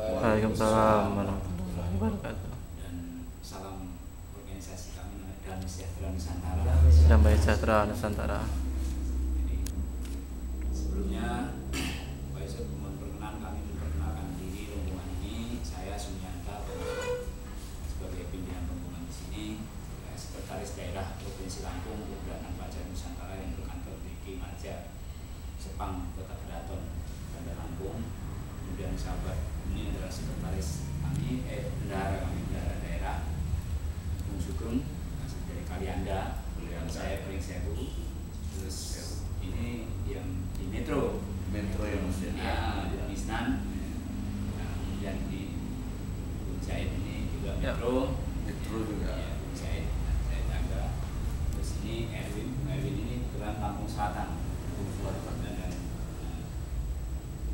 Waalaikumsalam warahmatullahi wabarakatuh. Dan salam organisasi kami Damai Sejahtera Nusantara. Damai Sejahtera Nusantara. Jadi sebelumnya Pak Yusuf mohon perkenan kami memperkenalkan diri rombongan ini. Saya Sumianta sebagai pimpinan rombongan di sini, Sekretaris Daerah Provinsi Lampung Keberadaan Fajar Nusantara yang berkantor di Kimaja, Sepang, Kota Keraton, Bandar Lampung. Kemudian sahabat ini adalah sekretaris kami, bendahara kami, bendahara daerah Bung Sugeng dari Kalianda, dan saya Pring Sewu. Terus ini yang di Metro yang di Misnan, kemudian di Bung Said ini juga Metro juga. Ya, Bung Said Tangga. Terus ini Erwin ini kebetulan Lampung Selatan, dan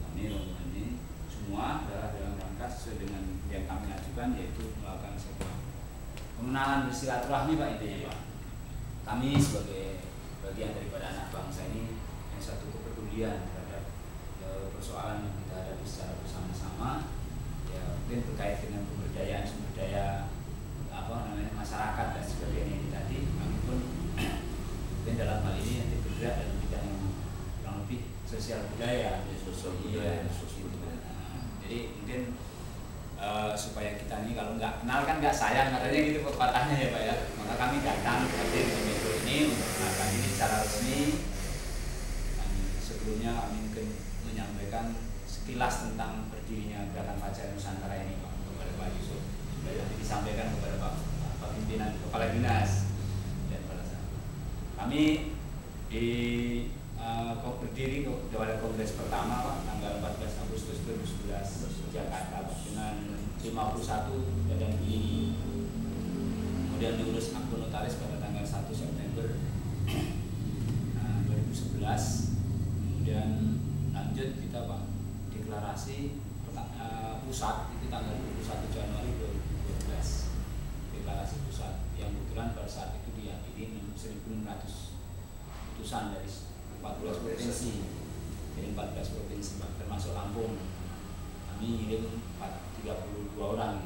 kami rombongan ini semua adalah dalam rangka sesuai dengan yang kami ajukan, yaitu melakukan sebuah pengenalan bersilaturahmi Pak, intinya Pak. Kami sebagai bagian daripada anak bangsa ini yang satu kepedulian terhadap persoalan yang kita hadapi secara bersama-sama, ya mungkin terkait dengan pemberdayaan sumber daya masyarakat dan sebagainya ini tadi. Kami pun mungkin dalam hal ini nanti bergerak dalam bidang yang kurang lebih sosial budaya, jadi mungkin supaya kita ini kalau nggak kenal kan nggak sayang, katanya gitu pepatahnya ya Pak ya. Maka kami datang hadir di Metro ini untuk mengenalkan ini secara resmi. Dan sebelumnya kami mungkin menyampaikan sekilas tentang berdirinya Gerakan Fajar Nusantara ini Pak, kepada Pak Yusuf, supaya nanti disampaikan kepada Pak pimpinan Kepala Dinas dan para sahabat. Kami berdiri pada kongres pertama Pak, tanggal 14 Agustus 2011 Jakarta Pak, dengan 51 badan ini. Kemudian diurus akun notaris pada tanggal 1 September 2011. Kemudian lanjut kita Pak deklarasi pusat itu tanggal 21 Januari 2012. Deklarasi pusat yang kebetulan pada saat itu dihadiri 1.600 putusan dari 14 provinsi, dari 14 provinsi Pak, termasuk Lampung. Kami ngirim 32 orang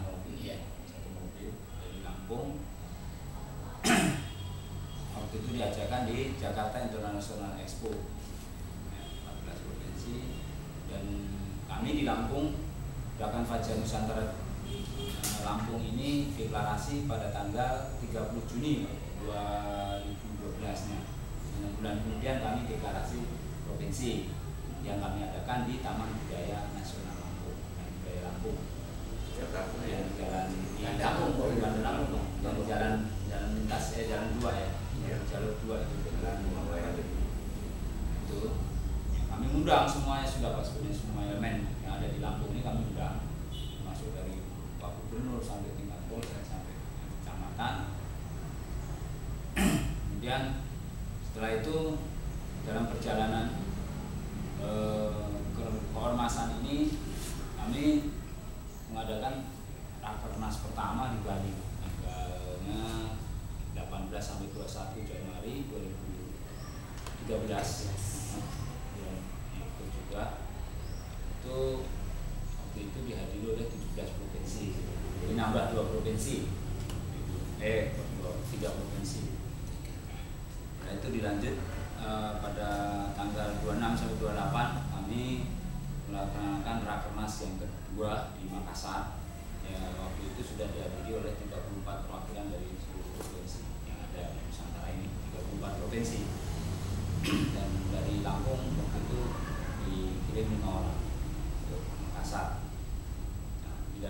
satu mobil dari Lampung. Waktu itu diajarkan di Jakarta International Expo, 14 provinsi, dan kami di Lampung, Gerakan Fajar Nusantara Lampung ini deklarasi pada tanggal 30 Juni 2012-nya. Bulan kemudian kami deklarasi provinsi yang kami adakan di Taman Budaya Nasional Lampung, Budaya Lampung. Yang jalan di Lampung, bukan Lampung, dan jalan lintas jalan 2 ya, jalur 2 itu jalan itu. Kami undang semuanya sudah Pak, sebenarnya semua elemen yang ada di Lampung ini kami undang, masuk dari Pak Gubernur sampai tingkat polsek sampai kecamatan. Kemudian setelah itu dalam perjalanan keormasan ini kami mengadakan rakernas pertama di Bali tanggalnya 18 sampai 21 Januari 2013. Ya, itu juga itu waktu itu dihadiri oleh 17 provinsi. Jadi nambah 2 provinsi. 3 provinsi. Nah, itu dilanjut pada tanggal 26 sampai 28 kami melaksanakan rakernas yang kedua di Makassar. Ya, waktu itu sudah dihadiri oleh 34 perwakilan dari seluruh provinsi yang ada di Nusantara ini, 34 provinsi. Dan dari Lampung waktu itu dikirim 5 orang untuk Makassar. Nah, di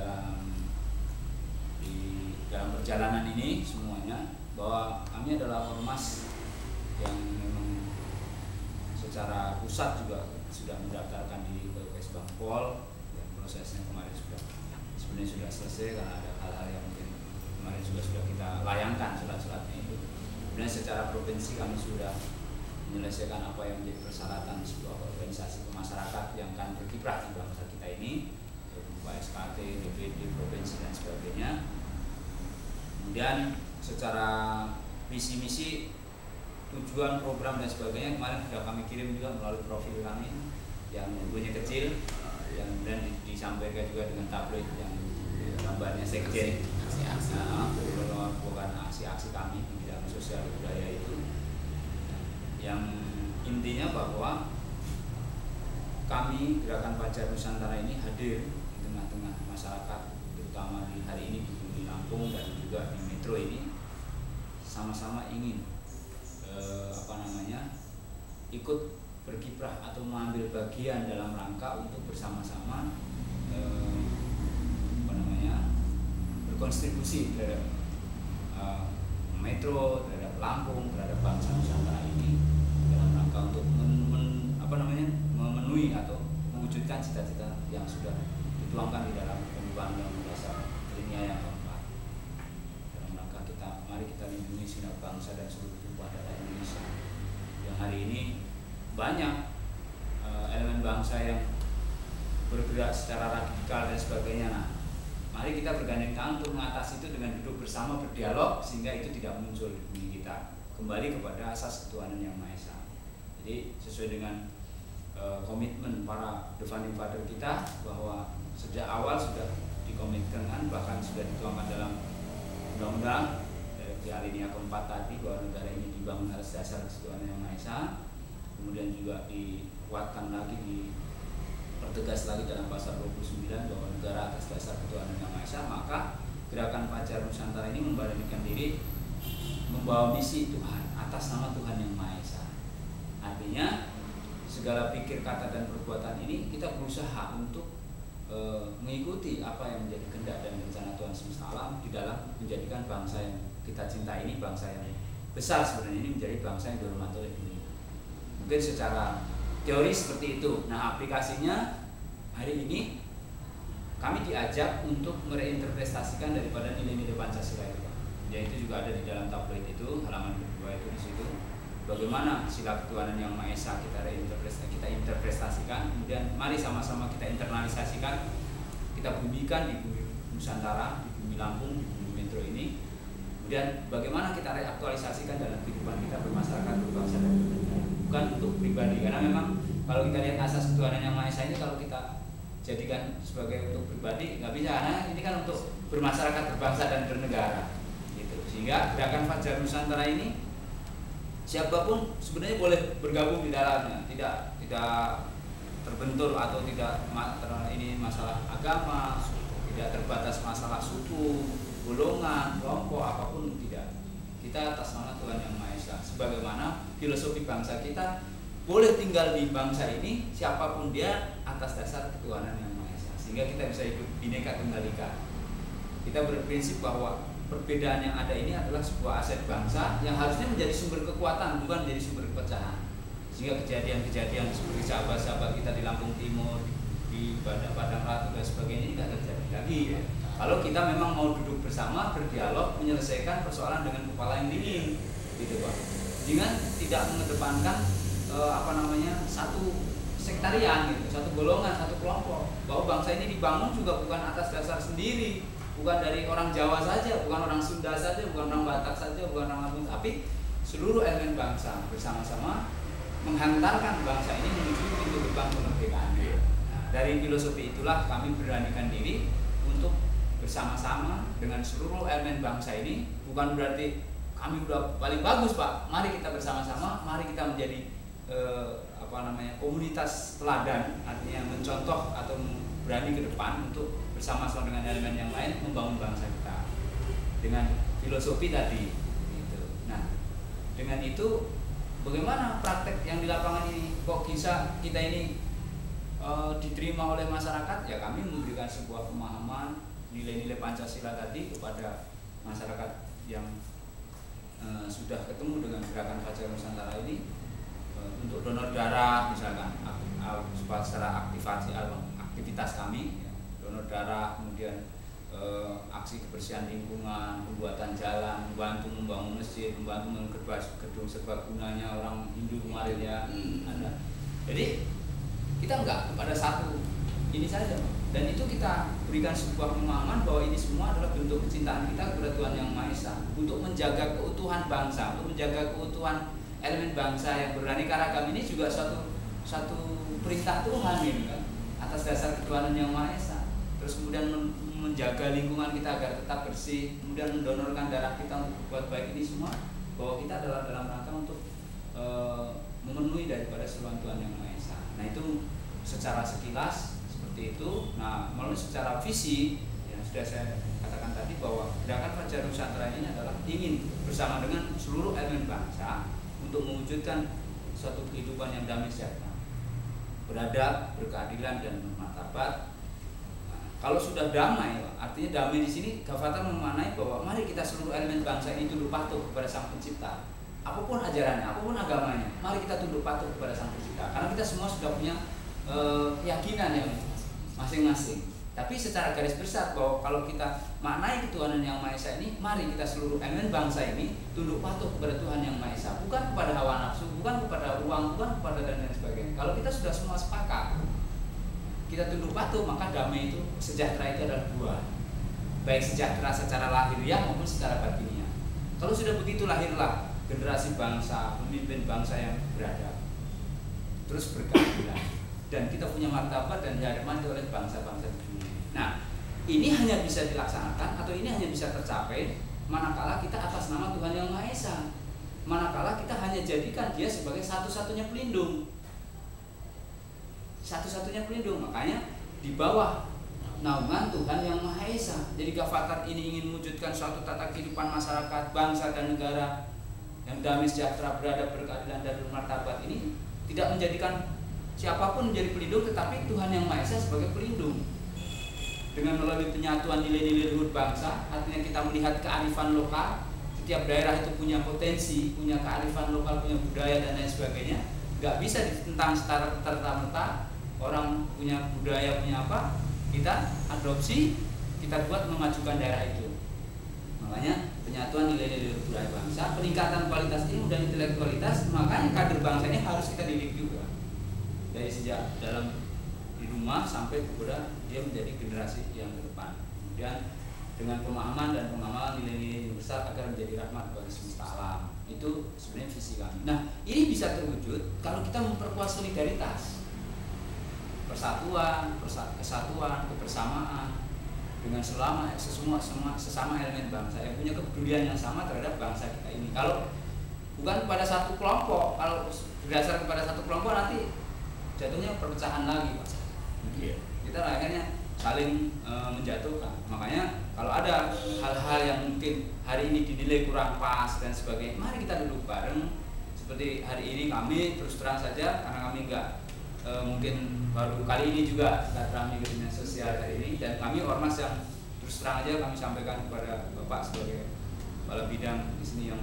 dalam perjalanan ini semuanya bahwa kami adalah ormas yang memang secara pusat juga sudah mendaftarkan diri ke Kesbangpol, dan prosesnya kemarin sebenarnya sudah selesai karena ada hal-hal yang mungkin kemarin juga sudah kita layangkan surat-suratnya itu. Kemudian secara provinsi kami sudah menyelesaikan apa yang menjadi persyaratan sebuah organisasi masyarakat yang akan berkiprah di bangsa kita ini, berupa SKT, DPD, provinsi dan sebagainya. Kemudian secara visi misi, tujuan, program dan sebagainya kemarin sudah kami kirim juga melalui profil kami yang logonya kecil. yang dan disampaikan juga dengan tabloid yang gambarnya sekjen. Bukan aksi-aksi kami di bidang sosial budaya itu, yang intinya bahwa kami Gerakan Fajar Nusantara ini hadir di tengah-tengah masyarakat, terutama di hari ini di Bumi Lampung dan juga di Metro ini, sama-sama ingin ikut berkiprah atau mengambil bagian dalam rangka untuk bersama-sama berkontribusi terhadap Metro, terhadap Lampung, terhadap bangsa Nusantara ini dalam rangka untuk memenuhi atau mewujudkan cita-cita yang sudah dituangkan di dalam Pembukaan Undang-Undang Dasar Linia yang keempat. Dalam rangka mari kita lindungi segenap bangsa dan seluruh tumpah darah Indonesia. Yang hari ini banyak elemen bangsa yang bergerak secara radikal dan sebagainya. Nah, mari kita bergandeng tangan untuk mengatasi itu dengan duduk bersama, berdialog, sehingga itu tidak muncul di bumi kita. Kembali kepada asas ketuhanan yang Maha Esa. Jadi sesuai dengan komitmen para The Founding Father kita, bahwa sejak awal sudah dikomitmenkan, bahkan sudah dituangkan dalam undang-undang di alinea keempat tadi, bahwa negara ini dibangun atas dasar ketuhanan yang Maha Esa. Kemudian juga dikuatkan lagi, dipertegas lagi dalam pasal 29 bahwa negara atas dasar ketuhanan yang Maha Esa. Maka Gerakan Fajar Nusantara ini memberanikan diri membawa misi Tuhan atas nama Tuhan yang Maha Esa. Artinya segala pikir, kata, dan perbuatan ini kita berusaha untuk mengikuti apa yang menjadi kehendak dan rencana Tuhan semesta alam di dalam menjadikan bangsa yang kita cinta ini bangsa yang besar, sebenarnya ini menjadi bangsa yang dihormati oleh dunia. Mungkin secara teori seperti itu. Nah, aplikasinya hari ini kami diajak untuk mereinterpretasikan daripada nilai-nilai Pancasila itu, yaitu juga ada di dalam tabloid itu, halaman kedua itu di situ. Bagaimana sila ketuhanan yang Maha Esa kita interpretasikan, kemudian mari sama-sama kita internalisasikan, kita bumikan di bumi Nusantara, di bumi Lampung, di bumi Metro ini. Kemudian bagaimana kita reaktualisasikan dalam kehidupan kita bermasyarakat, berbangsa, dan bernegara. Bukan untuk pribadi, karena memang kalau kita lihat asas ketuhanan yang Maha Esa ini, kalau kita jadikan sebagai untuk pribadi nggak bisa, karena ini kan untuk bermasyarakat, berbangsa, dan bernegara gitu. Sehingga Gerakan Fajar Nusantara ini siapapun sebenarnya boleh bergabung di dalamnya, tidak terbentur atau tidak ini masalah agama, tidak terbatas masalah suku, golongan, kelompok, apapun tidak. Kita atas nama Tuhan yang Maha Esa. Sebagaimana filosofi bangsa kita, boleh tinggal di bangsa ini siapapun dia atas dasar ketuhanan yang Maha Esa. Sehingga kita bisa hidup bineka tunggal ika. Kita berprinsip bahwa perbedaan yang ada ini adalah sebuah aset bangsa yang harusnya menjadi sumber kekuatan, bukan menjadi sumber perpecahan. Sehingga kejadian-kejadian seperti sahabat-sahabat kita di Lampung Timur, di Padang Ratu dan sebagainya ini tidak terjadi lagi ya. Kalau kita memang mau duduk bersama, berdialog, menyelesaikan persoalan dengan kepala yang dingin, gitu Pak. Jangan tidak mengedepankan satu sektarian, gitu, satu golongan, satu kelompok. Bahwa bangsa ini dibangun juga bukan atas dasar sendiri, bukan dari orang Jawa saja, bukan orang Sunda saja, bukan orang Batak saja, bukan orang Lampung, tapi seluruh elemen bangsa bersama-sama menghantarkan bangsa ini menuju pintu gerbang kemerdekaan. Nah, dari filosofi itulah kami beranikan diri untuk bersama-sama dengan seluruh elemen bangsa ini. Bukan berarti kami udah paling bagus Pak, mari kita bersama-sama, mari kita menjadi komunitas teladan, artinya mencontoh atau berani ke depan untuk bersama-sama dengan elemen yang lain membangun bangsa kita dengan filosofi tadi gitu. Nah, dengan itu bagaimana praktek yang di lapangan ini kok bisa kita ini diterima oleh masyarakat? Ya kami memberikan sebuah pemahaman nilai-nilai Pancasila tadi kepada masyarakat yang sudah ketemu dengan Gerakan Fajar Nusantara ini, untuk donor darah misalkan, secara aktivitas kami ya, donor darah, kemudian aksi kebersihan lingkungan, pembuatan jalan, membantu membangun masjid, membantu memperbaiki gedung serbaguna orang Hindu kemarin ya ada. Jadi kita enggak kepada satu ini saja, dan itu kita berikan sebuah pemahaman bahwa ini semua adalah bentuk kecintaan kita kepada Tuhan yang Maha Esa untuk menjaga keutuhan bangsa, untuk menjaga keutuhan elemen bangsa yang beraneka ragam ini juga satu perintah Tuhan ini kan, atas dasar ketuhanan yang Maha Esa. Terus kemudian menjaga lingkungan kita agar tetap bersih, kemudian mendonorkan darah kita untuk berbuat baik, ini semua bahwa kita adalah dalam rangka untuk memenuhi daripada seruan Tuhan yang Maha Esa. Nah itu secara sekilas seperti itu. Nah melalui secara visi yang sudah saya katakan tadi bahwa gerakan Fajar Nusantara ini adalah ingin bersama dengan seluruh elemen bangsa untuk mewujudkan suatu kehidupan yang damai sejahtera, beradab, berkeadilan dan bermartabat. Nah, kalau sudah damai, artinya damai di sini Gavatar memaknai bahwa mari kita seluruh elemen bangsa ini tunduk patuh kepada Sang Pencipta. Apapun ajarannya, apapun agamanya, mari kita tunduk patuh kepada Sang Pencipta. Karena kita semua sudah punya keyakinan yang masing-masing. Tapi secara garis besar bahwa kalau kita maknai ketuhanan yang Maha Esa ini, mari kita seluruh elemen bangsa ini tunduk patuh kepada Tuhan yang Maha Esa, bukan kepada hawa nafsu, bukan kepada uang, bukan kepada dan lain sebagainya. Kalau kita sudah semua sepakat, kita tunduk patuh, maka damai itu, sejahtera itu adalah dua, baik sejahtera secara lahiriah maupun secara batiniah. Kalau sudah begitu, lahirlah generasi bangsa, pemimpin bangsa yang beradab, terus berkeadilan, dan kita punya martabat dan dihormati oleh bangsa-bangsa di dunia. Nah, ini hanya bisa dilaksanakan atau ini hanya bisa tercapai manakala kita atas nama Tuhan yang Maha Esa, manakala kita hanya jadikan Dia sebagai satu-satunya pelindung, satu-satunya pelindung. Makanya di bawah naungan Tuhan yang Maha Esa. Jadi Gavatar ini ingin mewujudkan suatu tata kehidupan masyarakat, bangsa dan negara yang damai sejahtera, beradab, berkeadilan dan bermartabat ini tidak menjadikan siapapun menjadi pelindung, tetapi Tuhan yang Maha Esa sebagai pelindung. Dengan melalui penyatuan nilai-nilai luhur bangsa, artinya kita melihat kearifan lokal. Setiap daerah itu punya potensi, punya kearifan lokal, punya budaya dan lain sebagainya. Gak bisa ditentang secara serta-merta. Orang punya budaya, punya apa, kita adopsi, kita buat memajukan daerah itu. Makanya penyatuan nilai-nilai luhur budaya bangsa, peningkatan kualitas ilmu dan intelektualitas, makanya kader bangsa ini harus kita didik juga. Dari sejak dalam di rumah sampai kepada dia menjadi generasi yang ke depan. Kemudian dengan pemahaman dan pengamalan nilai-nilai yang besar agar menjadi rahmat bagi semesta alam. Itu sebenarnya visi kami. Nah, ini bisa terwujud kalau kita memperkuat solidaritas, persatuan, kesatuan, kebersamaan dengan sesama elemen bangsa yang punya kepedulian yang sama terhadap bangsa kita ini. Kalau bukan pada satu kelompok, kalau berdasar kepada satu kelompok nanti jatuhnya perpecahan lagi, Pak. Kita akhirnya saling menjatuhkan. Makanya kalau ada hal-hal yang mungkin hari ini dinilai kurang pas dan sebagainya, mari kita duduk bareng. Seperti hari ini kami terus terang saja, karena kami mungkin baru kali ini juga silaturahmi ke dinas sosial hari ini, dan kami ormas yang terus terang aja kami sampaikan kepada Bapak sebagai kepala bidang di sini yang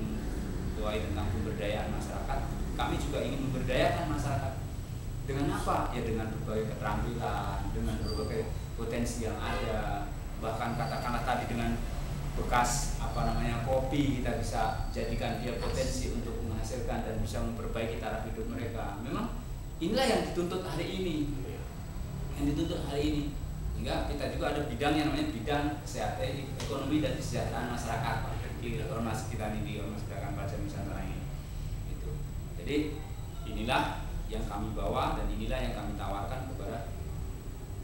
tuai tentang pemberdayaan masyarakat. Kami juga ingin memberdayakan masyarakat. Dengan apa? Ya dengan berbagai keterampilan, dengan berbagai potensi yang ada. Bahkan katakanlah tadi dengan bekas kopi kita bisa jadikan dia potensi untuk menghasilkan dan bisa memperbaiki taraf hidup mereka. Memang inilah yang dituntut hari ini. Sehingga kita juga ada bidang yang namanya bidang kesehatan, ekonomi dan kesejahteraan masyarakat di ormas kita ini, di ormas Gerakan Fajar Nusantara ini. Itu. Jadi inilah yang kami bawa dan inilah yang kami tawarkan kepada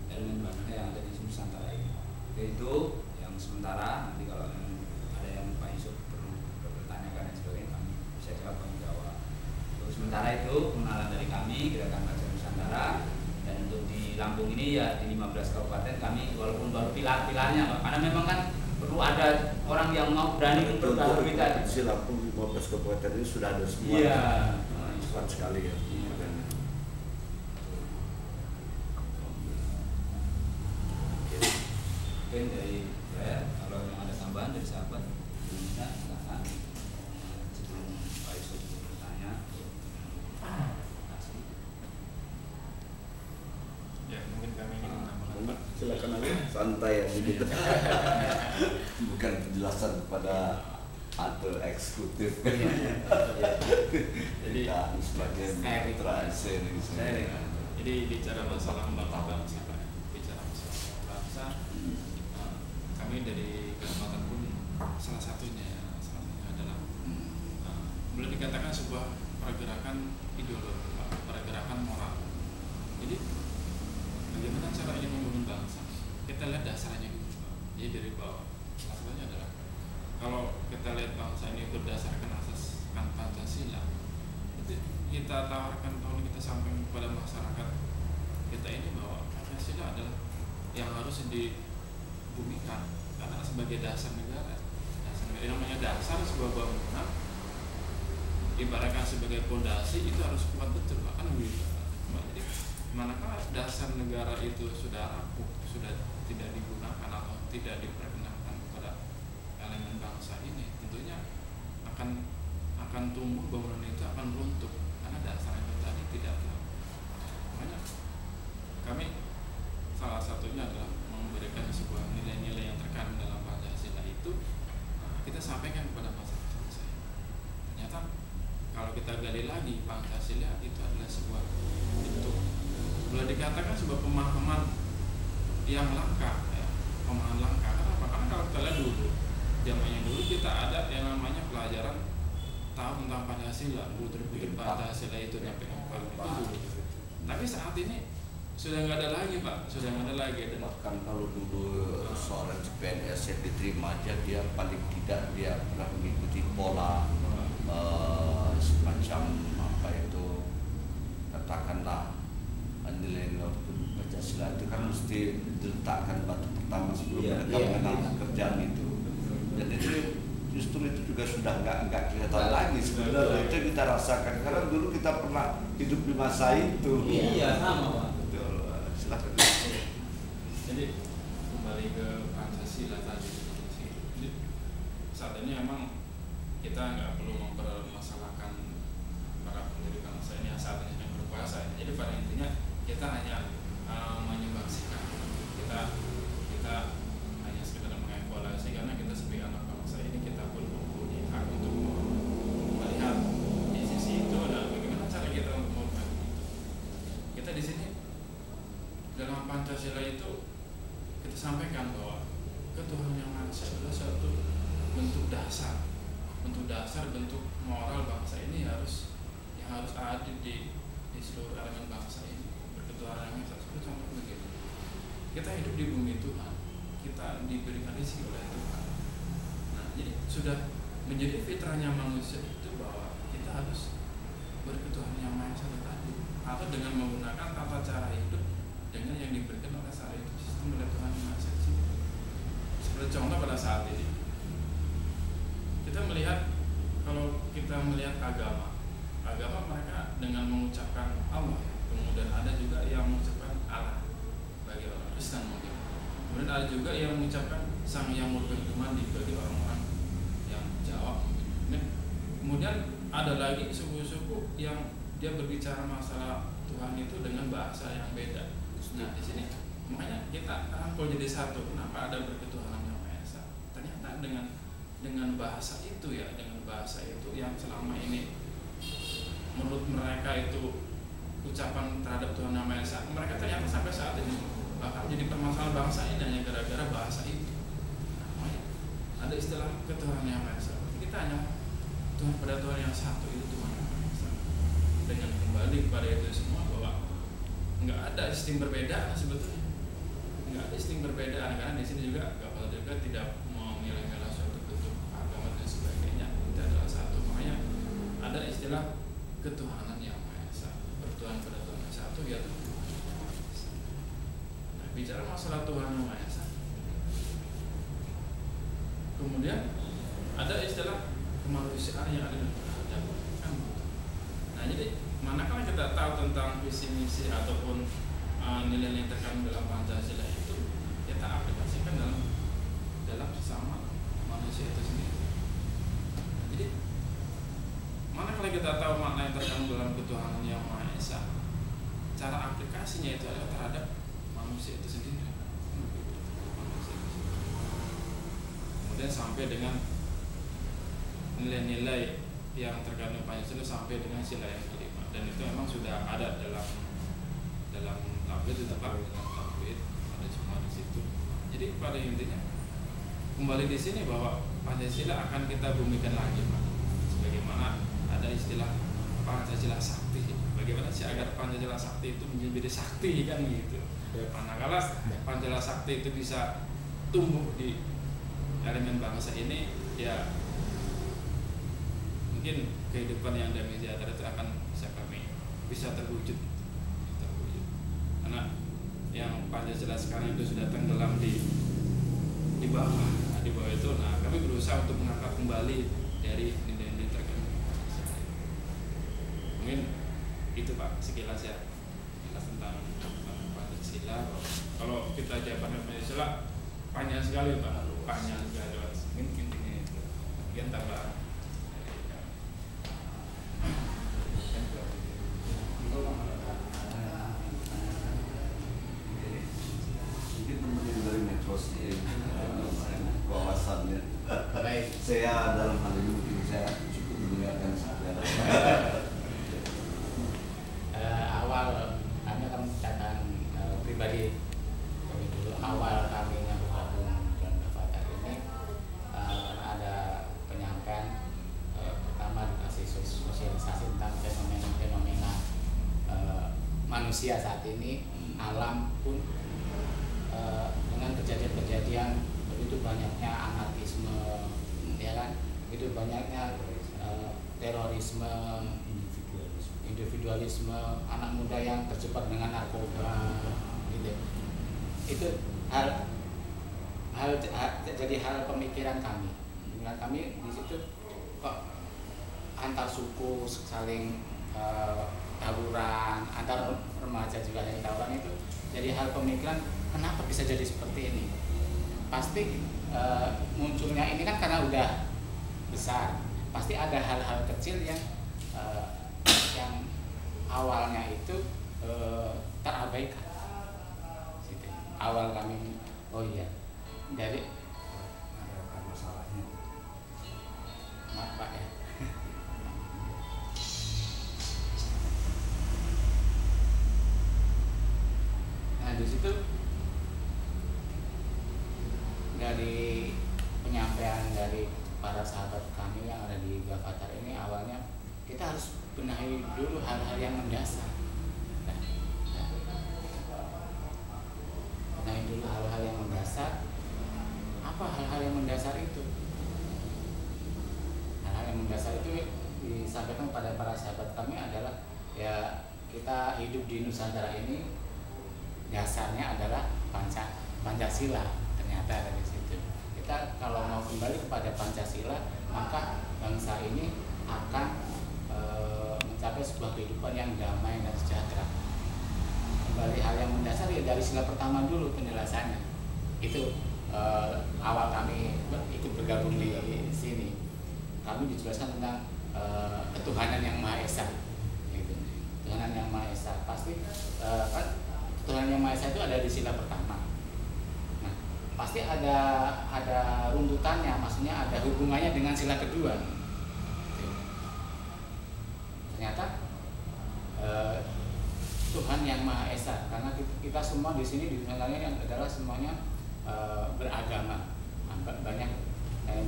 elemen bangsa yang ada di Nusantara ini. Itu yang sementara, nanti kalau ada yang Pak Yusuf perlu bertanyakan dan sebagainya, kami bisa jawab. Untuk sementara itu pengenalan dari kami Gerakan Fajar Nusantara, dan untuk di Lampung ini ya di 15 kabupaten kami walaupun baru pilar-pilarnya, karena memang kan perlu ada orang yang mau berani untuk kita. Di Lampung 15 kabupaten ini sudah ada semua. Iya. Cepat sekali ya. Mungkin dari saya, kalau yang ada tambahan dari sahabat Indonesia, silakan sebelum Pak Yusuf bertanya. Ya, mungkin kami ingin menambahkan, Pak. Silakan aja, santai ya begitu. Bukan penjelasan kepada atau eksekutif. Jadi sebagai mitra sharing. Jadi bicara masalah bangsa, Pak. Bicara masalah bangsa, kami dari Kalimantan pun salah satunya adalah boleh dikatakan sebuah pergerakan ideologi, pergerakan moral. Jadi bagaimana cara kita lihat dasarnya dulu Pak. Jadi dari bawah. Salah satunya adalah kalau kita lihat bangsa ini berdasarkan asaskan Pancasila, itu kita tawarkan tahun kita sampaikan kepada masyarakat kita ini bahwa Pancasila adalah yang harus dibumikan karena sebagai dasar negara. Yang namanya dasar sebuah bangunan ibaratkan sebagai fondasi itu harus kuat betul Pak, kan begitu. Jadi manakala dasar negara itu sudah rapuh, sudah tidak digunakan atau tidak diperkenalkan kepada elemen bangsa ini, tentunya akan tumbuh bangunan itu akan runtuh karena dasarnya itu tadi tidak tepat. Makanya kami salah satunya adalah memberikan sebuah nilai-nilai yang terkandung dalam Pancasila itu kita sampaikan kepada masyarakat saya. Ternyata kalau kita gali lagi Pancasila itu adalah sebuah bentuk, boleh dikatakan sebuah pemahaman yang langka, ya, pemahaman langka. Kenapa? Karena kalau kita lihat dulu, zamannya dulu kita ada yang namanya pelajaran tahu tentang Pancasila, butir-butir Pancasila itu sampai empat itu dulu. Tapi saat ini sudah nggak ada lagi Pak, sudah nggak ada lagi. Dan bahkan kalau dulu seorang CPNS yang diterima aja, dia paling tidak dia pernah mengikuti pola semacam apa itu, katakanlah nilai Pancasila itu kan mesti diletakkan batu pertama sebelum mereka mengenal pekerjaan itu. Dan itu justru itu juga sudah nggak kelihatan lagi sebenarnya. Itu kita rasakan karena dulu kita pernah hidup di masa itu. Iya, sama Pak. Betul. Silakan. Jadi kembali ke Pancasila tadi. Jadi saat ini memang kita nggak perlu mempermasalahkan para pendiri bangsa ini saat ini yang berkuasa. Jadi pada intinya kita hanya menyumbangsikan. Kita hanya sekedar mengevaluasi karena kita sebagai anak bangsa ini kita pun mempunyai hak untuk melihat di sisi itu dan bagaimana cara kita untuk melakukan itu. Kita di sini dalam Pancasila itu kita sampaikan bahwa ketuhanan yang maha esa adalah suatu bentuk dasar, bentuk moral bangsa ini harus ada di seluruh elemen bangsa ini. Berketuhanan yang maha esa seperti contoh begitu. Kita hidup di bumi Tuhan, kita diberikan rezeki oleh Tuhan. Nah, jadi sudah menjadi fitrahnya manusia itu bahwa kita harus berketuhanan yang maha esa tadi, atau dengan menggunakan tata cara hidup dengan yang diberikan oleh saat itu sistem berketuhanan yang maha esa. Seperti contoh pada saat ini kita melihat, kalau kita melihat agama mereka dengan mengucapkan Allah, kemudian ada juga yang mengucapkan Allah bagi orang Kristen mungkin, kemudian ada juga yang mengucapkan Sang Yang Berfirman bagi orang-orang yang Jawa mungkin. Kemudian ada lagi suku-suku yang dia berbicara masalah Tuhan itu dengan bahasa yang beda. Nah di sini makanya kita rangkul jadi satu. Kenapa ada berketuhanan yang maha esa? Ternyata dengan bahasa itu ya, dengan bahasa itu yang selama ini menurut mereka itu ucapan terhadap Tuhan yang maha esa, mereka ternyata sampai saat ini bahkan jadi permasalahan bangsa ini hanya gara-gara bahasa itu. Namanya ada istilah ketuhanan yang maha esa. Kita hanya Tuhan pada Tuhan yang satu, itu Tuhan yang maha esa. Dengan kembali kepada itu semua bahwa nggak ada sistem perbedaan sebetulnya, nggak ada sistem perbedaan karena di sini juga kapal juga tidak memilah-milah suatu bentuk agama dan sebagainya. Itu adalah satu. Makanya ada istilah ketuhanan yang maha esa, bertuhan pada Tuhan yang satu, yaitu Tuhan yang maha esa. Nah, bicara masalah Tuhan yang maha esa, kemudian ada istilah kemanusiaan yang ada di peradaban kan. Nah jadi manakala kita tahu tentang visi misi ataupun nilai-nilai yang terkandung dalam Pancasila itu, kita aplikasikan dalam sesama manusia itu sendiri. Jadi manakala kita tahu makna yang terkandung dalam ketuhanan yang maha esa, cara aplikasinya itu adalah terhadap manusia itu sendiri. Kemudian sampai dengan nilai-nilai yang terkandung Pancasila sampai dengan sila yang kelima, dan itu memang sudah ada dalam tablet itu Pak, dalam tablet ada semua di situ. Jadi pada intinya kembali di sini bahwa Pancasila akan kita bumikan lagi Pak, sebagaimana ada istilah Pancasila sakti. Bagaimana sih agar Pancasila sakti itu menjadi sakti kan gitu. manakala Pancasila Sakti itu bisa tumbuh di elemen bangsa ini, ya mungkin kehidupan yang damai sejahtera itu akan bisa terwujud. Karena yang Pancasila sekarang itu sudah tenggelam di bawah, di bawah itu. Nah, kami berusaha untuk mengangkat kembali dari nilai-nilai terkini. Mungkin itu Pak sekilas ya, sekilas tentang Pancasila. Kalau kita jawaban Pancasila panjang sekali Pak, panjang sekali. Mungkin ini bagian tambah. Mungkin teman-teman dari Metros wawasannya. Baik. Saya dalam hal ini mungkin saya cukup mendengarkan saja. Awal kami akan menceritakan pribadi kami dulu. Awal kami yang bergabung dengan Gavatar ini ada penyampaian pertama dikasih sosialisasi tentang fenomena manusia saat ini, alam pun dengan kejadian-kejadian begitu banyaknya anarkisme, ya kan, begitu banyaknya terorisme, individualisme, anak muda yang terjebak dengan narkoba, gitu. Itu jadi hal pemikiran kami. Pemikiran kami di situ kok antar suku saling tawuran, antar remaja juga yang tawuran, itu jadi hal pemikiran. Kenapa bisa jadi seperti ini? Pasti munculnya ini kan karena udah besar. Pasti ada hal-hal kecil yang awalnya itu terabaikan. Gitu. Awal kami, oh iya, dari Ada masalahnya. maaf Pak ya. Nah di situ dari penyampaian dari para sahabat kami yang ada di Gavatar ini, awalnya kita harus benahi dulu hal-hal yang mendasar. Benahi dulu hal-hal yang mendasar. Apa hal-hal yang mendasar itu? Hal-hal yang mendasar itu disampaikan pada para sahabat kami adalah, ya kita hidup di Nusantara ini dasarnya adalah Pancasila. Ternyata dari situ kita kalau mau kembali kepada Pancasila, maka bangsa ini akan mencapai sebuah kehidupan yang damai dan sejahtera. Kembali hal yang mendasar ya dari sila pertama dulu penjelasannya. Itu awal kami ikut bergabung di sini. Kami dijelaskan tentang ketuhanan yang Maha Esa. Gitu. Ketuhanan yang Maha Esa pasti kan ketuhanan yang Maha Esa itu ada di sila pertama. Nah, pasti ada runtutannya, maksudnya ada hubungannya dengan sila kedua. Ternyata Tuhan yang Maha Esa, karena kita semua di sini di Nusantara adalah semuanya beragama, banyak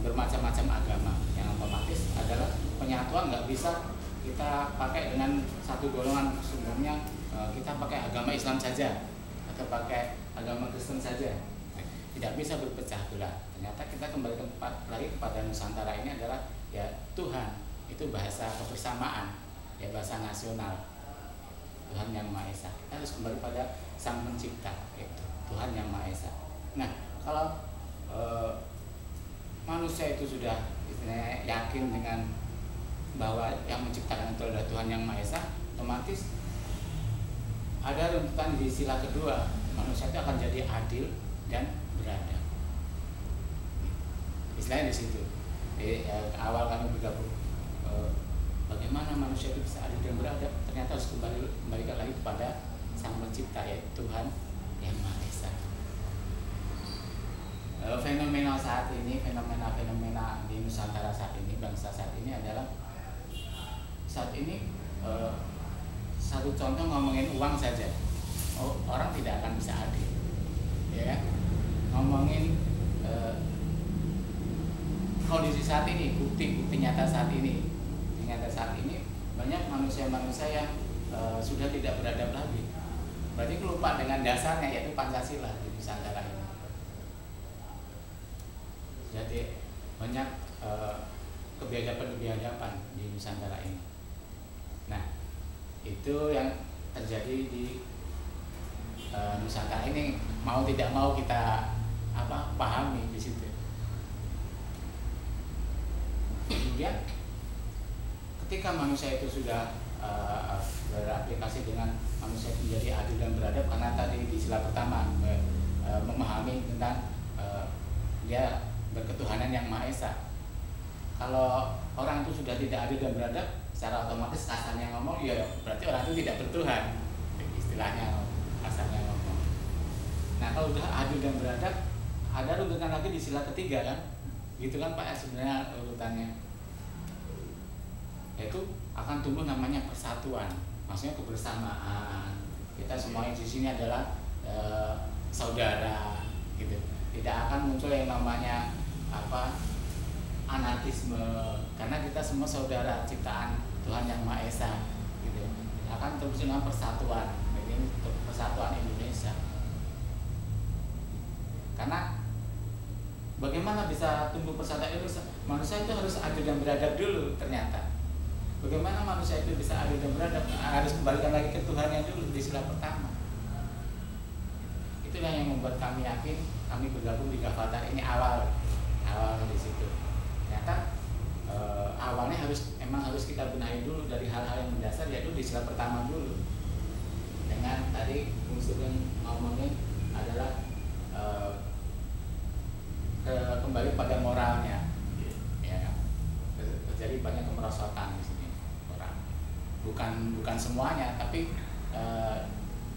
bermacam-macam agama, yang otomatis adalah penyatuan nggak bisa kita pakai dengan satu golongan. Sebelumnya kita pakai agama Islam saja atau pakai agama Kristen saja, tidak bisa berpecah belah. Ternyata kita kembali lagi kepada Nusantara ini adalah ya Tuhan, itu bahasa kebersamaan, ya bahasa nasional, Tuhan yang Maha Esa. Kita harus kembali pada Sang Pencipta, yaitu Tuhan yang Maha Esa. Nah, kalau manusia itu sudah istilahnya yakin dengan bahwa yang menciptakan itu adalah Tuhan yang Maha Esa, otomatis ada runtutan di sila kedua, manusia itu akan jadi adil dan beradab. Istilahnya di situ. Awal kami bergabung, bagaimana manusia itu bisa adil dan beradab? Ternyata harus kembalikan lagi kepada Sang Pencipta, yaitu Tuhan yang Maha Esa. Fenomena saat ini, fenomena di Nusantara saat ini, bangsa saat ini adalah saat ini satu contoh ngomongin uang saja, orang tidak akan bisa adil, ya kan? Ngomongin kondisi saat ini, bukti nyata saat ini. Ternyata saat ini banyak manusia-manusia yang sudah tidak beradab lagi, berarti lupa dengan dasarnya yaitu Pancasila di Nusantara ini. Jadi banyak kebiadaban di Nusantara ini. Nah, itu yang terjadi di Nusantara ini, mau tidak mau kita pahami di situ. Kemudian ketika manusia itu sudah beraplikasi dengan manusia itu menjadi adil dan beradab, karena tadi di sila pertama memahami tentang dia berketuhanan yang Maha Esa. Kalau orang itu sudah tidak adil dan beradab, secara otomatis kasarnya ngomong, ya berarti orang itu tidak bertuhan, istilahnya kasarnya ngomong. Nah, kalau sudah adil dan beradab, ada urutan lagi di sila ketiga kan, gitu kan Pak ya sebenarnya urutannya, yaitu akan tumbuh namanya persatuan, maksudnya kebersamaan. Kita semuanya di sini adalah saudara, gitu. Tidak akan muncul yang namanya anarkisme, karena kita semua saudara ciptaan Tuhan yang Maha Esa, gitu. Akan terus dengan persatuan, ini persatuan Indonesia. Karena bagaimana bisa tumbuh persatuan Indonesia? Manusia itu harus adil dan beradab dulu ternyata. Bagaimana manusia itu bisa adil dan beradab? Harus kembalikan lagi ke Tuhannya dulu di sila pertama. Itulah yang membuat kami yakin kami bergabung di Gavatar ini awalnya di situ. Ternyata awalnya harus kita benahi dulu dari hal-hal yang mendasar, yaitu di sila pertama dulu. Dengan tadi unsur yang ngomongin adalah kembali pada moralnya. Ya, terjadi banyak kemerosotan di sini orang. Bukan semuanya, tapi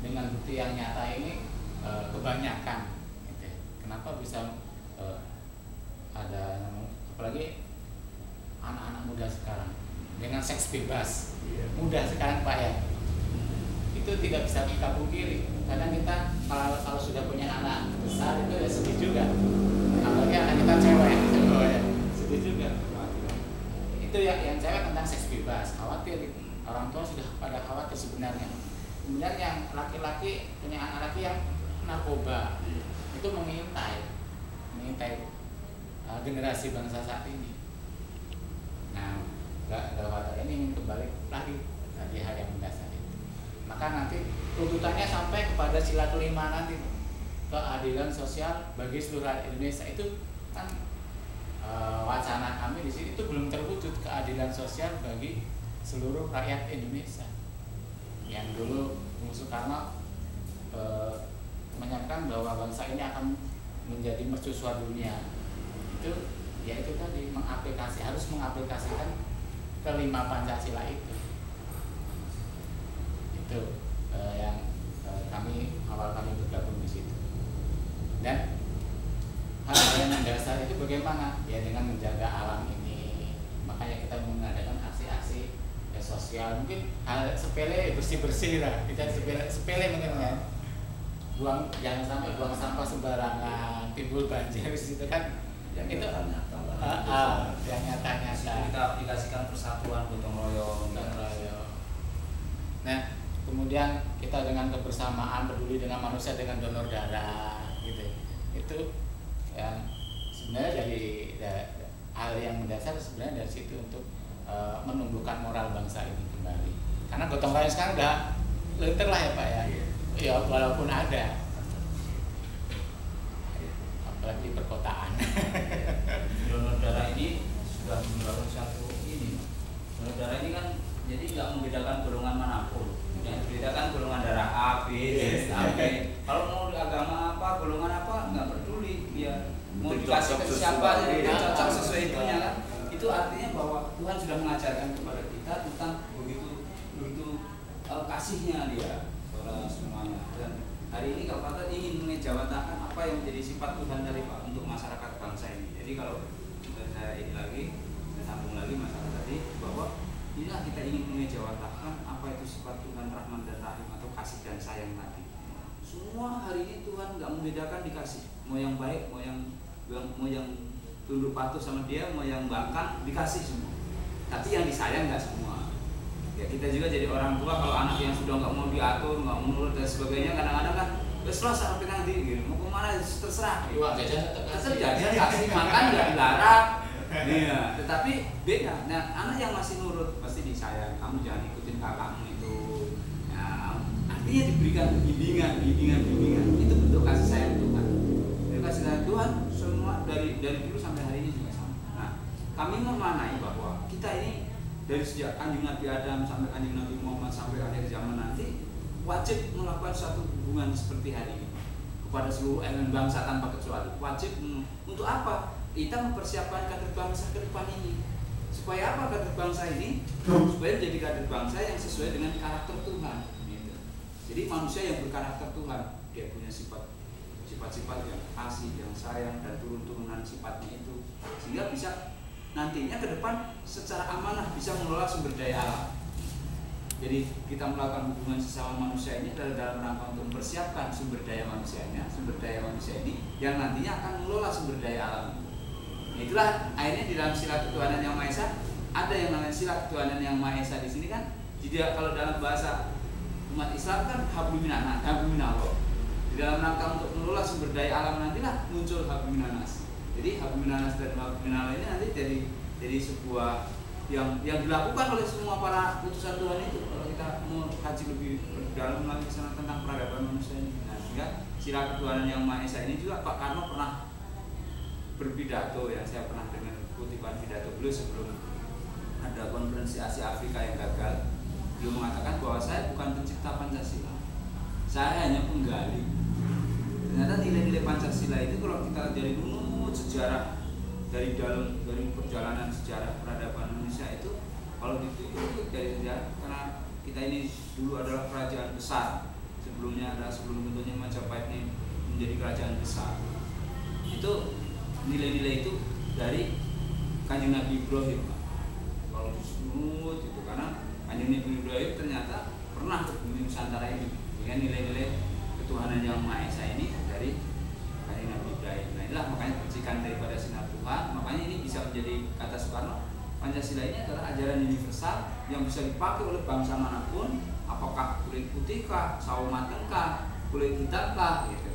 dengan bukti yang nyata ini kebanyakan. Gitu. Kenapa bisa ada, apalagi anak-anak muda sekarang dengan seks bebas, mudah sekarang Pak ya, itu tidak bisa kita pungkiri. Kadang kita kalau sudah punya anak besar itu ya sedih juga, apalagi anak kita cewek, sedih juga. Itu yang cewek tentang seks bebas, khawatir orang tua sudah pada khawatir sebenarnya. Kemudian yang laki-laki punya anak laki yang narkoba, itu mengintai generasi bangsa saat ini. Nah, Gavatar ini ingin kembali lagi tadi hal yang mendasar itu. Maka nanti tuntutannya sampai kepada sila kelima nanti, keadilan sosial bagi seluruh Indonesia. Itu kan wacana kami di sini itu belum terwujud, keadilan sosial bagi seluruh rakyat Indonesia. Yang dulu Bung Soekarno menyatakan bahwa bangsa ini akan menjadi mercusuar dunia. Itu yaitu tadi harus mengaplikasikan kelima Pancasila itu. Itu yang awal kami bergabung di situ. Dan hal-hal yang mendasar itu bagaimana? Ya dengan menjaga alam ini. Makanya kita mengadakan aksi-aksi sosial, mungkin hal sepele, bersih-bersih lah. Kita sepele mungkin ya. Jangan sampai buang sampah sembarangan, timbul banjir di situ kan. Yang itu nyata-nyata. Yang nyata-nyata. Kita aplikasikan persatuan gotong royong. Nah, kemudian kita dengan kebersamaan, peduli dengan manusia, dengan donor darah, gitu. Itu yang sebenarnya dari hal yang mendasar sebenarnya dari situ untuk menumbuhkan moral bangsa ini kembali. Karena gotong royong sekarang udah liter lah ya Pak ya. Ya walaupun ada, apalagi di perkotaan. Donor darah ini sudah membangun satu ini. Donor darah ini kan jadi nggak membedakan golongan manapun. Yang membedakan golongan darah A, B, C, A, B. Kalau mau agama apa, golongan apa, nggak peduli. Dia mau dikasih ke siapa, jadi cocok sesuai itunya kan. Itu artinya bahwa Tuhan sudah mengajarkan kepada kita tentang begitu kasihnya dia kepada semuanya. Dan hari ini Gavatar ingin mengejawantahkan apa yang menjadi sifat Tuhan dari Pak untuk masyarakat bangsa ini. Jadi kalau saya ini lagi, saya sambung lagi masalah tadi bahwa inilah kita ingin mengejawantahkan apa itu sifat Tuhan Rahman dan Rahim atau kasih dan sayang tadi. Semua hari ini Tuhan nggak membedakan dikasih, mau yang baik, mau yang tunduk patuh sama dia, mau yang bangkang dikasih semua. Tapi yang disayang nggak semua. Ya kita juga jadi orang tua, kalau anak yang sudah nggak mau diatur, nggak mau nurut dan sebagainya, kadang-kadang kan terus sampai nanti gitu, mau kemana terserah. Uang jajan tetap Jajan kasih makan nggak dilarang. Iya, tetapi beda. Nah, anak yang masih nurut pasti disayang. Kamu jangan ikutin kakakmu itu. Nah, artinya diberikan bimbingan. Itu bentuk kasih sayang Tuhan. Dari kasih sayang Tuhan semua dari dulu sampai hari ini juga sama. Nah, kami memaknai bahwa kita ini dari sejak Kanjeng Nabi Adam sampai Kanjeng Nabi Muhammad sampai akhir zaman nanti wajib melakukan suatu hubungan seperti hari ini kepada seluruh elemen bangsa tanpa kecuali. Wajib untuk apa? Kita mempersiapkan kader bangsa ke depan ini. Supaya apa kader bangsa ini? Supaya menjadi kader bangsa yang sesuai dengan karakter Tuhan. Gitu. Jadi manusia yang berkarakter Tuhan, dia punya sifat-sifat yang kasih, yang sayang, dan turun-turunan sifatnya itu, sehingga bisa nantinya ke depan secara amanah bisa mengelola sumber daya alam. Jadi kita melakukan hubungan sesama manusia ini adalah dalam rangka untuk mempersiapkan sumber daya manusianya, sumber daya manusia ini yang nantinya akan mengelola sumber daya alam. Itulah akhirnya di dalam sila ketuhanan yang Maha Esa ada yang namanya sila ketuhanan yang Maha Esa di sini kan. Jadi kalau dalam bahasa umat Islam kan habluminallah. Di dalam rangka untuk mengelola sumber daya alam nantilah muncul habluminanas. Jadi habluminanas dan habluminallah ini nanti jadi sebuah yang dilakukan oleh semua para utusan Tuhan itu. Kalau kita mau kaji lebih dalam lagi sana tentang peradaban manusia ini. Nah, sehingga sila ketuhanan yang Maha Esa ini juga Pak Karno pernah berpidato, yang saya pernah dengar kutipan pidato beliau sebelum ada konferensi Asia Afrika yang gagal. Beliau mengatakan bahwa saya bukan pencipta Pancasila, saya hanya penggali. Ternyata nilai-nilai Pancasila itu kalau kita dari runut sejarah dari perjalanan sejarah peradaban Indonesia itu, kalau itu dari sejarah, karena kita ini dulu adalah kerajaan besar, sebelum bentuknya Majapahit ini menjadi kerajaan besar. Itu nilai-nilai itu dari Kanjeng Nabi Ibrahim. Kalau disebut itu karena Kanjeng Nabi Ibrahim ternyata pernah ke bumi Nusantara ini dengan nilai-nilai ketuhanan yang Maha Esa ini dari Kanjeng Nabi Ibrahim. Nah, inilah makanya percikan daripada sinar Tuhan. Makanya ini bisa menjadi kata Soekarno, Pancasila ini adalah ajaran universal yang bisa dipakai oleh bangsa manapun, apakah kulit putih kah, sawo mateng kah, kulit hitam kah, gitu.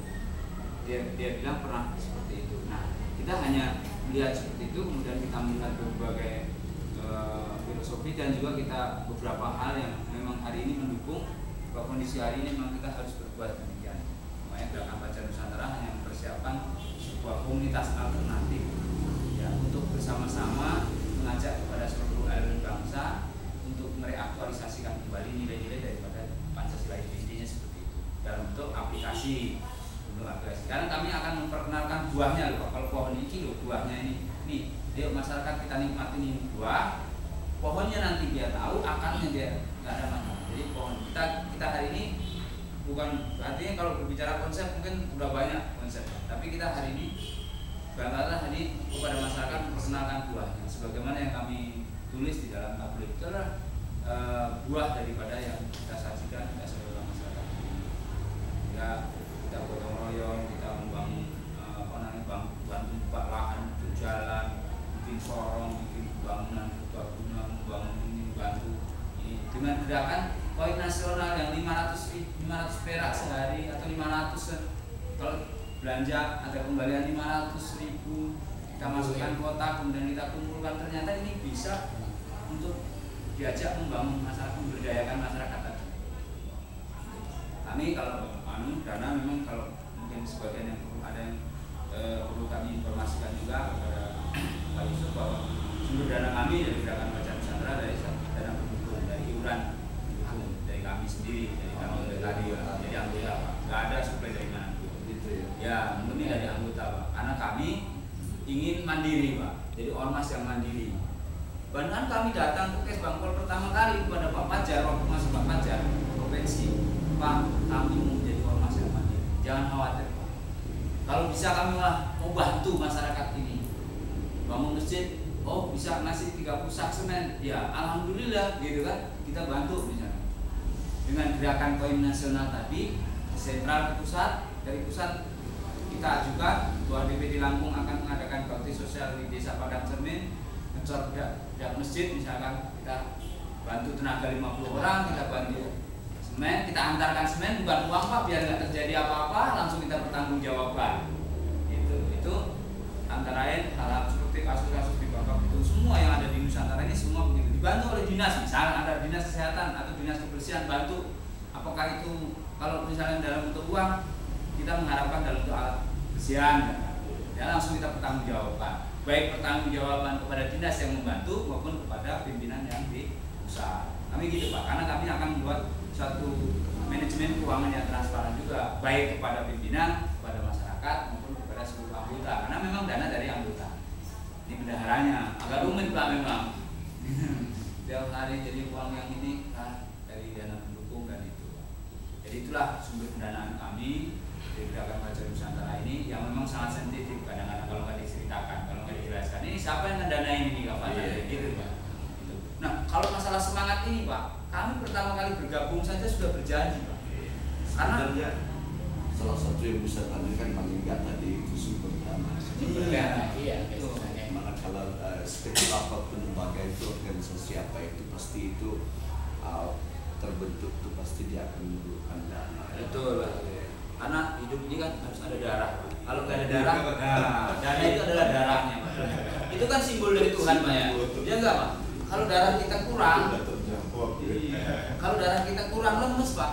Dia bilang pernah seperti itu. Nah, kita hanya melihat seperti itu, kemudian kita melihat berbagai filosofi dan juga kita beberapa hal yang memang hari ini mendukung bahwa kondisi hari ini memang kita harus berbuat demikian. Makanya Gerakan Baca Nusantara hanya mempersiapkan sebuah komunitas alternatif ya, untuk bersama-sama mengajak kepada seluruh elemen bangsa untuk mereaktualisasikan kembali nilai-nilai daripada Pancasila itu. Intinya seperti itu dalam bentuk aplikasi. Sekarang kami akan memperkenalkan buahnya loh. Kalau pohon ini loh, buahnya ini. Nih, ayo masyarakat kita nikmatin ini buah. Pohonnya nanti dia tahu, akarnya dia nggak ada masalah. Jadi pohon kita hari ini bukan artinya kalau berbicara konsep mungkin udah banyak konsep. Tapi kita hari ini banggalah hari kepada masyarakat memperkenalkan buahnya. Sebagaimana yang kami tulis di dalam tablet itu adalah buah daripada yang kita sajikan, kita sebagai masyarakat. Ya, kita gotong royong, kita membangun bantu buka lahan untuk jalan, bikin sorong, bikin bangunan serbaguna, membangun ini, bantu ini dengan gerakan koin nasional yang 500 perak sehari atau 500 kalau belanja ada kembalian 500.000 kita masukkan kotak kemudian kita kumpulkan. Ternyata ini bisa untuk diajak membangun masyarakat, memberdayakan masyarakat tadi. Kami kalau dana memang kalau mungkin sebagian yang ada yang perlu kami informasikan juga kepada Pak Yusuf bahwa sumber dana kami dari Gerakan Baca Nusantara dari dana pendukung, dari iuran pendukung dari kami sendiri, dari kami tadi jadi anggota, nggak ada suplai dari mana gitu ya, murni dari anggota Pak, karena kami ingin mandiri Pak, jadi ormas yang mandiri. Bahkan kami datang ke Kes Bangpol pertama kali kepada Pak Pajar waktu masuk Pak Pajar provinsi, Pak kami mau menjadi ormas yang mandiri, jangan khawatir Pak. Kalau bisa kami mau bantu masyarakat ini bangun masjid, oh bisa ngasih 30 sak semen, ya alhamdulillah gitu kan, kita bantu misalnya. Dengan gerakan koin nasional tadi, sentral ke pusat, dari pusat kita juga bahwa DPD Lampung akan mengadakan bakti sosial di Desa Padang Cermin, ngecor dak masjid misalkan kita bantu tenaga 50 orang, kita bantu semen, kita antarkan semen bukan uang Pak, biar nggak terjadi apa-apa langsung kita bertanggungjawabkan. Itu antara lain hal seperti kasus-kasus di Bapak itu semua yang ada di Nusantara ini semua begitu, dibantu oleh dinas, misalnya ada dinas kesehatan atau dinas kebersihan bantu. Apakah itu kalau misalnya dalam bentuk uang, kita mengharapkan dalam bentuk alat kebersihan, ya langsung kita bertanggungjawabkan, baik pertanggungjawaban kepada dinas yang membantu maupun kepada pimpinan yang di pusat. Kami gitu Pak, karena kami akan membuat suatu manajemen keuangan yang transparan juga, baik kepada pimpinan, kepada masyarakat maupun kepada seluruh anggota, karena memang dana dari anggota. Ini bendaharanya agak rumit Pak memang. Tiap hari jadi uang yang ini dari dana pendukung dan itu. Jadi itulah sumber pendanaan kami di Gerakan Baca Nusantara ini yang memang sangat sensitif kadang-kadang kalau nggak diceritakan, kalau nggak dijelaskan ini siapa yang mendanai ini kapan gitu Pak. Nah kalau masalah semangat ini Pak, kami pertama kali bergabung saja sudah berjanji Pak. Karena salah satu yang bisa tadi kan paling enggak tadi itu sumber dana. Iya. Manakala sekecil apapun lembaga itu, organisasi apa itu pasti itu terbentuk itu pasti dia akan memerlukan dana. Betul Pak. Karena hidup ini kan harus ada darah. Kalau nggak ada darah, dana itu adalah darahnya Pak. Itu kan simbol dari Tuhan Pak ya. Ya enggak Pak? Kalau darah kita kurang, kalau darah kita kurang lemes Pak.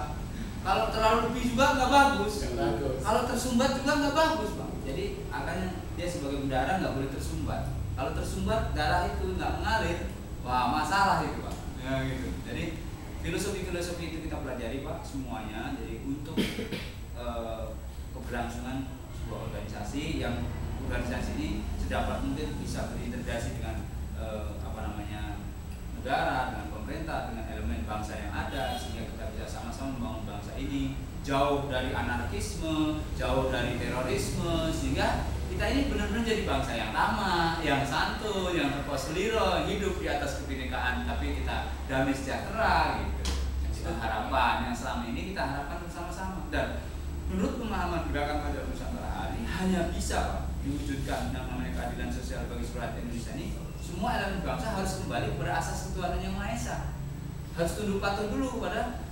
Kalau terlalu lebih juga nggak bagus. Kalau tersumbat juga nggak bagus Pak. Jadi akhirnya dia sebagai darah nggak boleh tersumbat. Kalau tersumbat darah itu nggak mengalir, wah masalah itu Pak. Ya gitu. Jadi filosofi itu kita pelajari Pak semuanya. Jadi untuk keberlangsungan sebuah organisasi yang organisasi ini sedapat mungkin bisa berintegrasi dengan negara, dengan pemerintah, dengan elemen bangsa yang ada, sehingga kita bisa sama-sama membangun bangsa ini jauh dari anarkisme, jauh dari terorisme, sehingga kita ini benar-benar jadi bangsa yang ramah, yang santun, yang terpelihara, hidup di atas kebinekaan, tapi kita damai sejahtera gitu. Itu harapan yang selama ini kita harapkan bersama-sama. Dan menurut pemahaman Gerakan Baca Nusantara hari hanya bisa Pak, diwujudkan yang namanya keadilan sosial bagi seluruh rakyat Indonesia ini. Semua elemen bangsa harus kembali kepada asas ketuhanan yang Maha Esa. Harus tunduk patuh dulu pada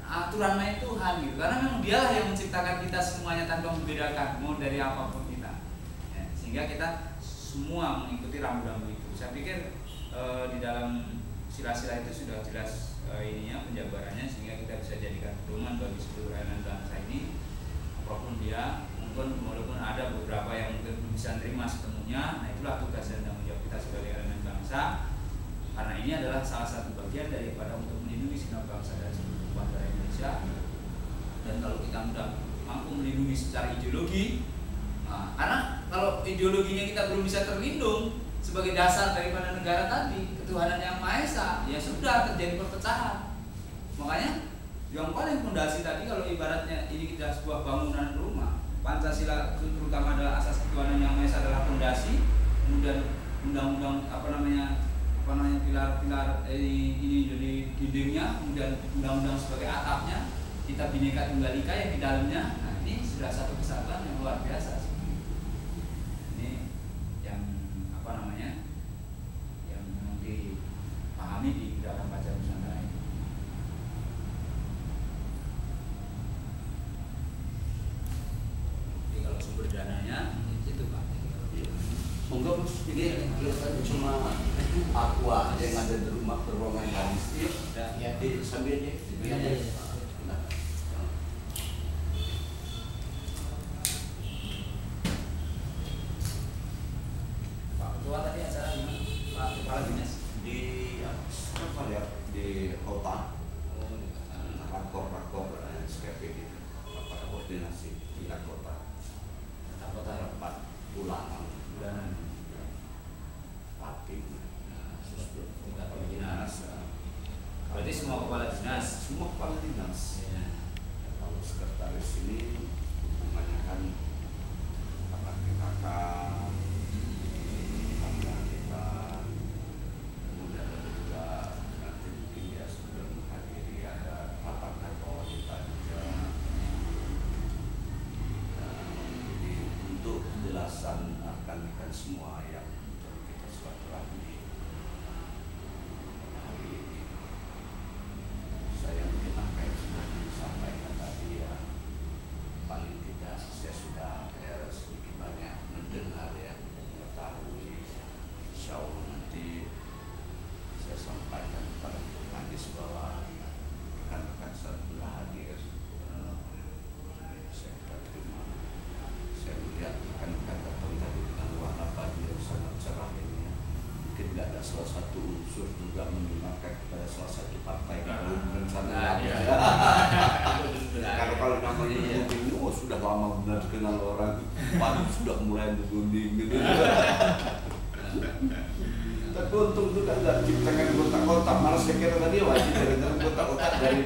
aturan main Tuhan gitu. Karena memang dialah yang menciptakan kita semuanya tanpa membedakan mau dari apapun kita. Ya, sehingga kita semua mengikuti rambu-rambu itu. Saya pikir di dalam sila-sila itu sudah jelas ininya penjabarannya, sehingga kita bisa jadikan pedoman bagi seluruh elemen bangsa ini. Apapun dia, walaupun ada beberapa yang mungkin belum bisa terima sepenuhnya, nah itulah tugas dan tanggung jawab kita sebagai elemen bangsa, karena ini adalah salah satu bagian daripada untuk melindungi segenap bangsa dan seluruh warga Indonesia. Dan kalau kita mudah mampu melindungi secara ideologi, nah, karena kalau ideologinya kita belum bisa terlindung sebagai dasar daripada negara tadi, ketuhanan yang Maha Esa, ya sudah terjadi perpecahan. Makanya yang paling fondasi tadi, kalau ibaratnya ini kita sebuah bangunan rumah, Pancasila terutama adalah asas ketuhanan yang Maha Esa adalah fondasi, kemudian undang-undang pilar-pilar ini jadi dindingnya, kemudian undang-undang sebagai atapnya, kita Bhinneka Tunggal Ika yang di dalamnya. Nah ini sudah satu kesatuan yang luar biasa. Ini yang yang memang dipahami di Gerakan Baca Nusantara ini. Jadi kalau sumber dananya itu Pak. Monggo Mas, ini cuma aqua yang ada di rumah beruangan gadis. Ya, Sambil aja. Nah. Pak Ketua tadi acara di mana? Pak Kepala Dinas Di apa ya, di kota, rakor SKP gitu, rapat koordinasi tingkat kota, rapat bulanan pating, tingkat kepala dinas. Berarti semua kepala dinas. semua kepala dinas. Ya. Kalau sekretaris ini hubungannya kan apa PKK, kita, kemudian ada juga nanti mungkin dia sudah menghadiri ada rapat kantor kita juga. Jadi untuk penjelasan akan semua yang kita silaturahmi hari ini. lama benar kenal orang, baru sudah mulai berunding gitu. Tapi untung itu kan nggak ciptakan kotak-kotak, malah saya kira tadi wajib dengan kotak-kotak dari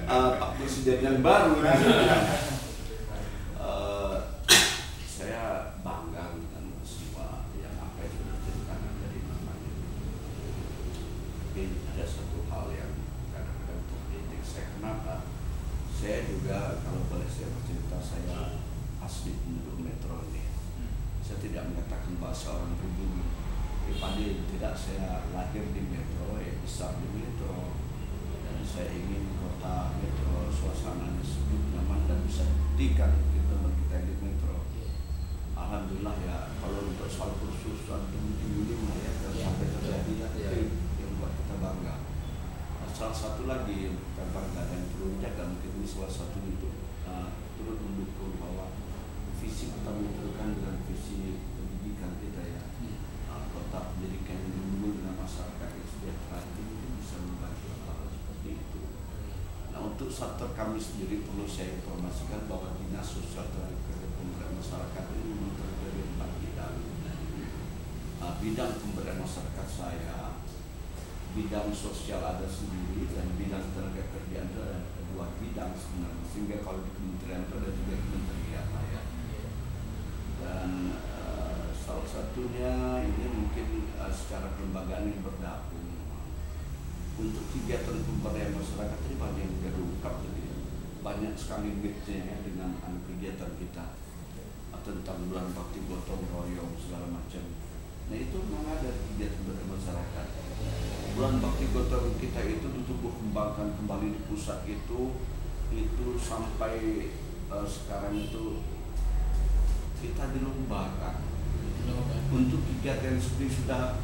Pak Presiden yang baru. Saya bangga dengan semua yang apa yang sudah diceritakan dari namanya. Tapi ada satu hal yang kadang-kadang politik saya kenapa? Saya juga kalau boleh saya bercerita, saya asli penduduk metro ini. Saya tidak mengatakan bahasa orang pribumi. Paling tidak saya lahir di metro, besar di metro, dan saya ingin kota metro suasananya sejuk, nyaman dan bisa dibuktikan teman kita di metro. Alhamdulillah ya, kalau untuk soal kursus soal tinggi mah ya, sampai terjadi yang buat kita bangga. Salah satu lagi yang kita bangga dan perlu jaga, mungkin ini salah satu itu turut mendukung bahwa visi kita menentukan dengan visi pendidikan kita ya. Kota pendidikan yang menunjukkan dengan masyarakat yang sejahtera itu mungkin bisa membantu hal seperti itu. Nah, untuk sektor kami sendiri perlu saya informasikan bahwa Dinas Sosial dan Pemberdayaan Masyarakat ini memang terdiri 4 bidang. Bidang pemberdayaan masyarakat saya, bidang sosial ada sendiri, dan bidang tenaga kerjaan itu ada 2 bidang sebenarnya. Sehingga kalau di kementerian itu ada 3 kementerian ya. Dan salah satunya ini mungkin secara kelembagaan yang bergabung untuk kegiatan pemberdayaan masyarakat ini banyak yang terungkap, jadi banyak sekali mitnya ya, dengan kegiatan kita tentang bulan bakti gotong royong segala macam. Nah itu memang ada kegiatan pemberdayaan masyarakat. Bulan bakti gotong kita itu ditumbuh kembangkan kembali di pusat itu sampai sekarang itu kita dilombakan untuk kegiatan seperti sudah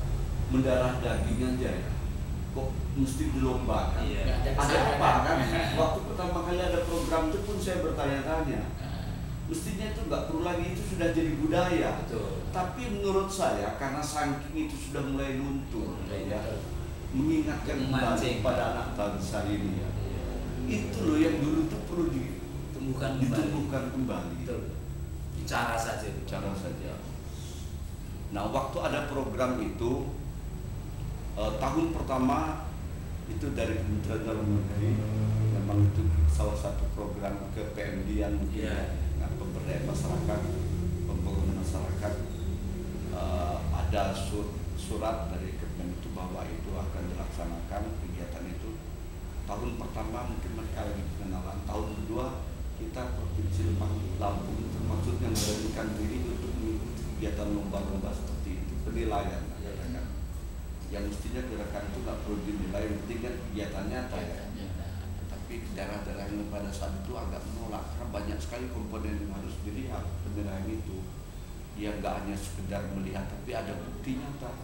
mendarah daging aja ya, kok mesti dilombakan? Ada apa kan? Waktu pertama kali ada program itu pun saya bertanya-tanya. Mestinya itu nggak perlu lagi, itu sudah jadi budaya. Betul. Tapi menurut saya karena saking itu sudah mulai luntur, ya, mengingatkan kembali pada anak bangsa ini ya. Itu loh yang dulu itu perlu ditumbuhkan kembali. Betul. Bicara saja. Nah, waktu ada program itu tahun pertama itu dari Kementerian Dalam Negeri, memang itu salah satu program ke PMD-an mungkin dengan pemberdayaan masyarakat, pembangunan masyarakat. Ada surat dari Kementerian itu bahwa itu akan dilaksanakan kegiatan itu. Tahun pertama mungkin mereka lagi pengenalan, tahun kedua kita Provinsi Lampung termasuk yang memberanikan diri untuk mengikuti kegiatan lomba-lomba seperti itu, penilaian kan. Yang mestinya gerakan itu nggak perlu dinilai, yang penting kan kegiatannya tapi daerah-daerah yang pada saat itu agak menolak karena banyak sekali komponen yang harus dilihat penilaian itu. Ya nggak hanya sekedar melihat, tapi ada bukti nyata.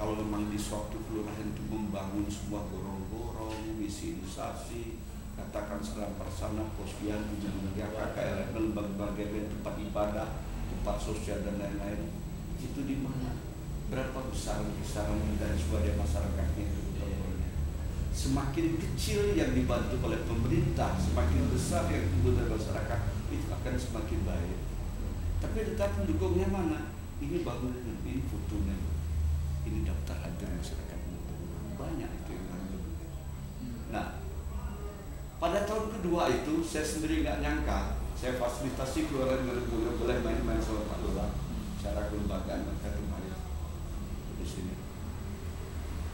Kalau memang di suatu kelurahan itu membangun sebuah gorong-gorong, visilisasi, katakan sekarang persana, posyandu, KKL, lembaga tempat ibadah, tempat sosial dan lain-lain, itu di mana? Berapa besar kisaran dari swadaya masyarakatnya itu? Semakin kecil yang dibantu oleh pemerintah, semakin besar yang tumbuh dari masyarakat, itu akan semakin baik. Tapi tetap pendukungnya mana? Ini bangunannya, ini fotonya, ini daftar hadir masyarakat. Banyak itu yang bantu. Nah, pada tahun kedua itu saya sendiri nggak nyangka, saya fasilitasi keluarga boleh main-main sama Pak Lurah secara kelembagaan mereka kemarin di sini.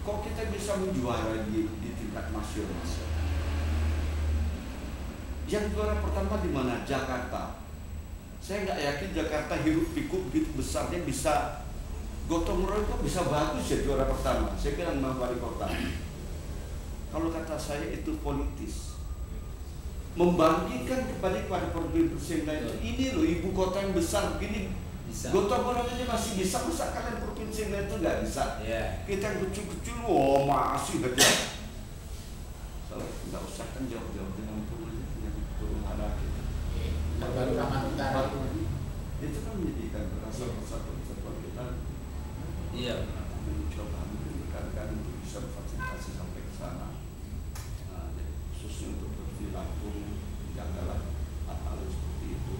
Kok kita bisa menjuara di tingkat nasional? Yang juara pertama di mana? Jakarta. Saya nggak yakin Jakarta hiruk pikuk begitu besarnya bisa gotong royong kok bisa bagus ya juara pertama. Saya bilang sama wali kota, kalau kata saya itu politis. Membangkitkan kepada provinsi lain. Ini loh ibu kota yang besar begini, gotong royong aja masih bisa, masa kalian provinsi lain itu nggak bisa? Kita yang kecil-kecil, masih aja. Nggak usah kan jauh-jauh dengan turun ada kita. Baru Raman Utara itu kan menjadikan rasa persatuan kita. Iya. Mencoba mungkin rekan-rekan itu bisa fasilitasi sampai ke sana. Khususnya untuk di Lampung, jagalah hal-hal seperti itu.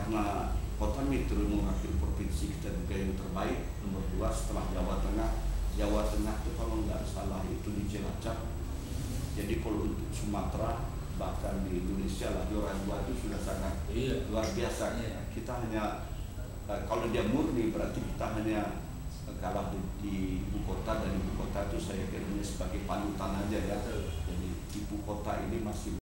karena Kota Metro mewakili provinsi kita juga yang terbaik nomor 2 setelah Jawa Tengah. Jawa Tengah itu kalau nggak salah itu di Cilacap. Jadi kalau untuk Sumatera bahkan di Indonesia lah juara 2 itu sudah sangat luar biasa. Kita hanya kalau dia murni berarti kita hanya kalah di ibu kota, dan ibu kota itu saya kira hanya sebagai panutan aja ya. Jadi ibu kota ini masih